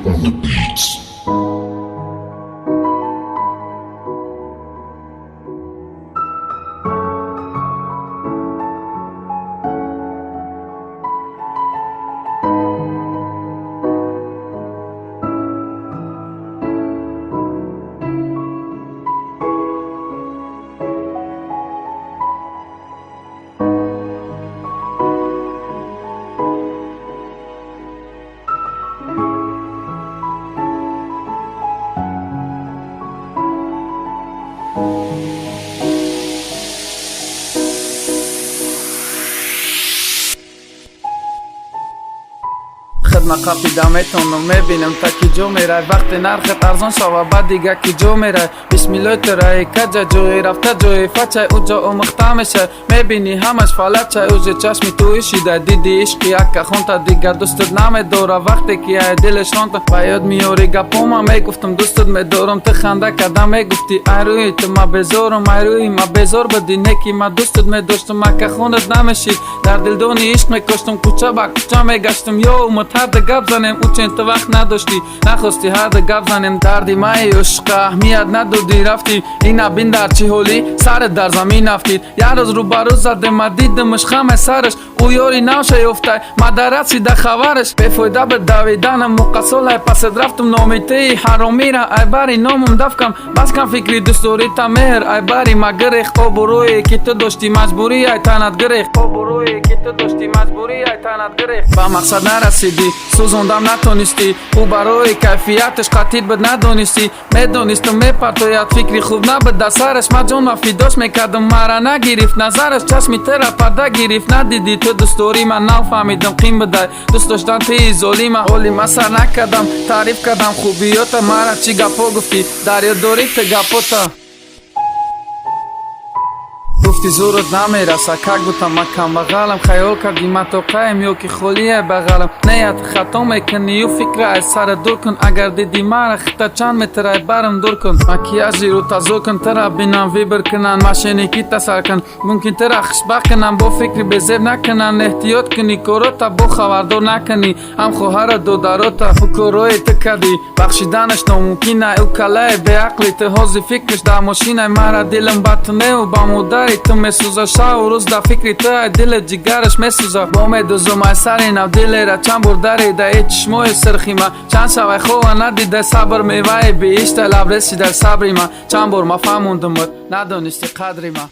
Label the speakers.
Speaker 1: on the beats.
Speaker 2: خدمت قیدمتون رو میبینم تا کی جو میره وقت نرخ ارزان شوا بعد دیگه کی جو میره بسم الله ترای کجا جوی رفته جوی فچه اوجا او مخته میشه میبینی همش فلت چه اوجا چشمی توی شیده دیدی عشقی اکا خونتا دیگر دوستت نمیدوره وقتی که دلش رانتا باید میاری گپوما میگفتم دوستت میدارم تو خنده کدم میگفتی ایروی تو ما بزارم ایروی ما بزار بدی نکی ما دوستت میداشتم اکا خونت نمیشی در دل دونی عشق میکشتم کوچه با کوچه میگشتم یو متحد گپ زنیم او چند تو وقت نداشتی نخواستی هر گپ زنیم دردی مای عشق اهمیت ندادی رفتی اینا بین در چی حالی سرت در زمین افتید یه روز رو برو زده ما دیدمش خم سرش او یاری نوشه یفته ما در رسیده خبرش بفایده به دویدنم مقصول پس رفتم نامیتی حرامی را ای باری نامم دفکم بس کن فکری دوستوری تا مهر ای باری ما گریخ آبروی که تو داشتی مجبوری ای تنت گریخ آبروی که تو داشتی مجبوری ای تنت گریخ با مقصد نرسیدی سوزوندم نتونستی او برای کیفیتش قطیر بد ندونستی میدونستم میپرتوید فکری خوب نبود سرش ما جون مفیداش میکردم مرا نگیرفت نظرش چشمی ترا پرده گیرفت ندیدی تو دوستوری من نفهمیدم قیم بده دوست داشتن توی زولی من حالی من سر نکردم تعریف کردم خوبیاتا مرا چی گپا گفتی دریا دوری تو گپاتا گفتی زورت نمیرسه که گفتم من کم بغلم خیال کردی من تو قیم یا که خالیه بغلم نیت خطا میکنی و فکر از سر دور کن اگر دیدی مرا خطا چند متر برم دور کن مکیاژی رو تازه کن ترا بینم ویبر کنن ماشینی کی تسر کن ممکن ترا خوشبخت کنن با فکری بزیر نکنن احتیاط کنی کوروتا با خبردار نکنی هم خواهر دو داروتا فکروی تکدی بخشیدنش ناممکنه او کلای به عقلی تو حاضی فکرش در ماشین مرا دلم بطنه و با مداری تو میسوزه شب و روز در فکری تو دل جگرش میسوزه با میدوزم از سر نو دل را چند بر داری در ای چشمای سرخی من چند شب خواه ندیده صبر میوه بیشتر لب رسیده صبری من چند بار ما فهموندم ندانستی قدری من